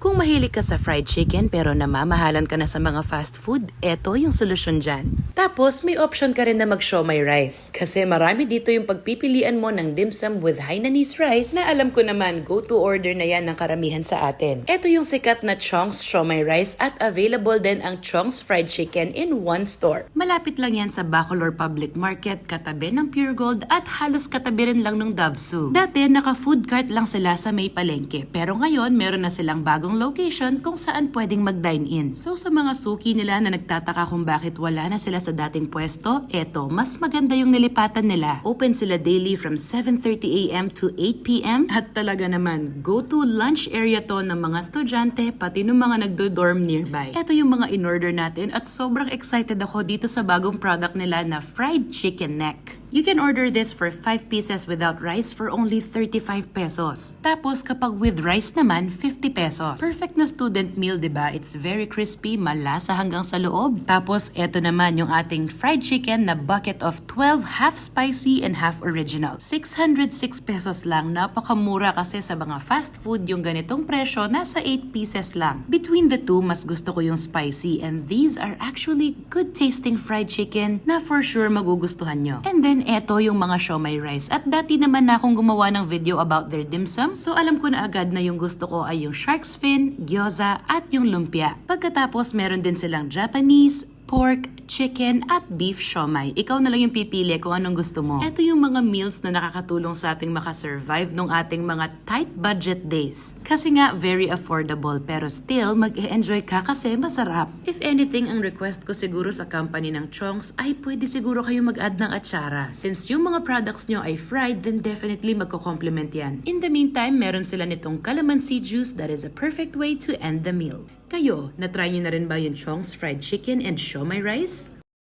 Kung mahilig ka sa fried chicken pero namamahalan ka na sa mga fast food, eto yung solusyon dyan. Tapos may option ka rin na mag-siomai rice. Kasi marami dito yung pagpipilian mo ng dim sum with Hainanese rice na alam ko naman go-to order na yan ng karamihan sa atin. Eto yung sikat na Chong's siomai rice at available din ang Chong's fried chicken in one store. Malapit lang yan sa Bacolor Public Market, katabi ng Pure Gold at halos katabi rin lang ng Davsu. Dati naka-food cart lang sila sa may palengke pero ngayon meron na silang bagong location kung saan pwedeng mag-dine-in. So sa mga suki nila na nagtataka kung bakit wala na sila sa dating pwesto, eto, mas maganda yung nilipatan nila. Open sila daily from 7:30 AM to 8 PM at talaga naman go-to lunch area to ng mga estudyante pati ng mga nagdo-dorm nearby. Eto yung mga in-order natin at sobrang excited ako dito sa bagong product nila na fried chicken neck. You can order this for 5 pieces without rice for only 35 pesos. Tapos kapag with rice naman, 50 pesos. Perfect na student meal, diba? It's very crispy, malasa hanggang sa loob. Tapos eto naman yung ating fried chicken na bucket of 12 half spicy and half original. 606 pesos lang. Napakamura kasi sa mga fast food yung ganitong presyo, nasa 8 pieces lang. Between the two, mas gusto ko yung spicy and these are actually good tasting fried chicken na for sure magugustuhan nyo. And then eto yung mga siomai rice. At dati naman na akong gumawa ng video about their dim sum, so alam ko na agad na yung gusto ko ay yung shark's fin, gyoza, at yung lumpia. Pagkatapos meron din silang Japanese, pork, chicken, at beef siomai. Ikaw na lang yung pipili kung anong gusto mo. Ito yung mga meals na nakakatulong sa ating makasurvive nung ating mga tight budget days. Kasi nga, very affordable pero still, mag-e-enjoy ka kasi masarap. If anything, ang request ko siguro sa company ng Chong's ay pwede siguro kayo mag-add ng atsara. Since yung mga products nyo ay fried, then definitely magko-complement yan. In the meantime, meron sila nitong calamansi juice that is a perfect way to end the meal. Kayo, na-try nyo na rin ba yung Chong's fried chicken and siomai rice?